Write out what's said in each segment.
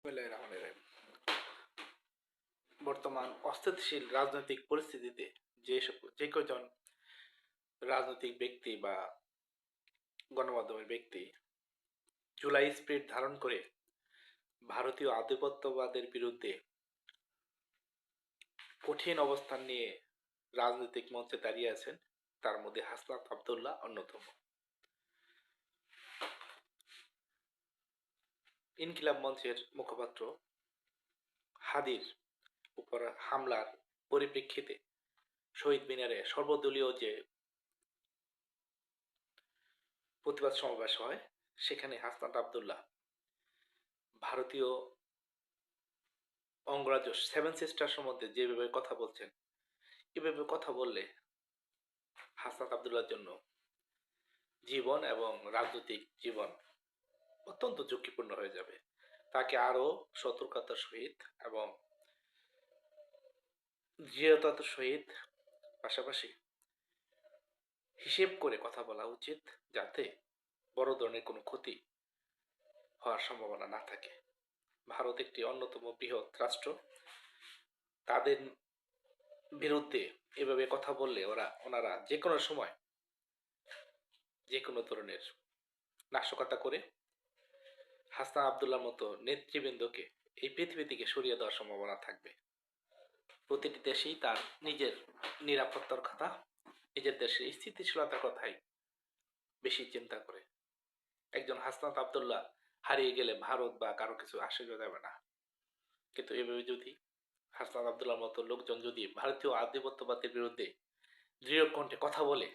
বিসমিল্লাহির রহমানির রহিম। বর্তমান অস্থিতিশীল রাজনৈতিক পরিস্থিতিতে যে কজন রাজনৈতিক ব্যক্তি বা গণমাধ্যমের ব্যক্তি জুলাই স্পিরিট ধারণ করে ভারতীয় আধিপত্যবাদের বিরুদ্ধে কঠিন অবস্থান নিয়ে রাজনৈতিক মঞ্চে দাঁড়িয়ে আছেন, তার মধ্যে হাসনাত আবদুল্লাহ অন্যতম। ইনকিলাব মঞ্চের মুখপাত্র হাদির উপর হামলার পরিপ্রেক্ষিতে শহীদ মিনারে সর্বদলীয় যে প্রতিবাদ সমাবেশ হয়, সেখানে হাসনাত আবদুল্লাহ ভারতীয় অঙ্গরাজ্য সেভেন সিস্টার সম্বন্ধে যেভাবে কথা বলছেন, এভাবে কথা বললে হাসনাত আবদুল্লাহর জন্য জীবন এবং রাজনৈতিক জীবন অত্যন্ত ঝুঁকিপূর্ণ হয়ে যাবে। তাকে আরো সতর্কতার সহিত এবং দৃঢ়তার সহিত পাশাপাশি হিসেব করে কথা বলা উচিত, যাতে বড় ধরনের কোনো ক্ষতি হওয়ার সম্ভাবনা না থাকে। ভারত একটি অন্যতম বৃহৎ রাষ্ট্র, তাদের বিরুদ্ধে এভাবে কথা বললে ওনারা যে কোনো সময় যে কোনো ধরনের নাশকতা করে হাসনাত আবদুল্লাহর মতো নেতৃবৃন্দকে এই পৃথিবী থেকে সরিয়ে দেওয়ার সম্ভাবনা থাকবে। প্রতিটি দেশেই তার নিজের নিরাপত্তার কথা, নিজের দেশের স্থিতিশীলতার কথাই বেশি চিন্তা করে। একজন হাসনাত আবদুল্লাহ হারিয়ে গেলে ভারত বা কারো কিছু আসে যাবে না, কিন্তু এভাবে যদি হাসনাত আবদুল্লাহর মতো লোকজন যদি ভারতীয় আধিপত্যবাদের বিরুদ্ধে দৃঢ় কণ্ঠে কথা বলে,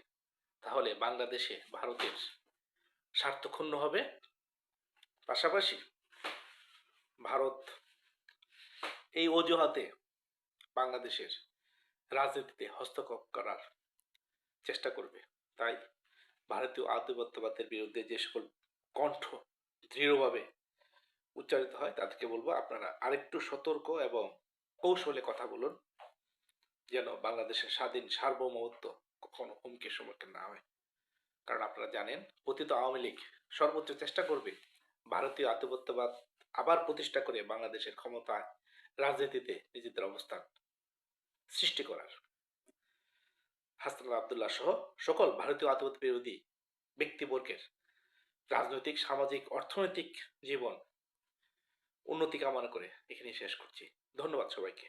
তাহলে বাংলাদেশে ভারতের স্বার্থ ক্ষুণ্ণ হবে। পাশাপাশি ভারত এই অজুহাতে বাংলাদেশের রাজনীতিতে হস্তক্ষেপ করার চেষ্টা করবে। তাই ভারতীয় আধিপত্যবাদের বিরুদ্ধে যে সকল কণ্ঠ দৃঢ়ভাবে উচ্চারিত হয়, তাদেরকে বলবো আপনারা আরেকটু সতর্ক এবং কৌশলে কথা বলুন, যেন বাংলাদেশের স্বাধীন সার্বভৌমত্ব কখনো হুমকির সম্মুখীন না হয়। কারণ আপনারা জানেন, অতীত আওয়ামী লীগ সর্বোচ্চ চেষ্টা করবে ভারতীয় আধিপত্যবাদ আবার প্রতিষ্ঠা করে বাংলাদেশের ক্ষমতায় রাজনীতিতে নিজেদের অবস্থান সৃষ্টি করার। হাসনাত আবদুল্লাহ সহ সকল ভারতীয় আধিপত্য বিরোধী ব্যক্তিবর্গের রাজনৈতিক, সামাজিক, অর্থনৈতিক জীবন উন্নতি কামনা করে এখানে শেষ করছি। ধন্যবাদ সবাইকে।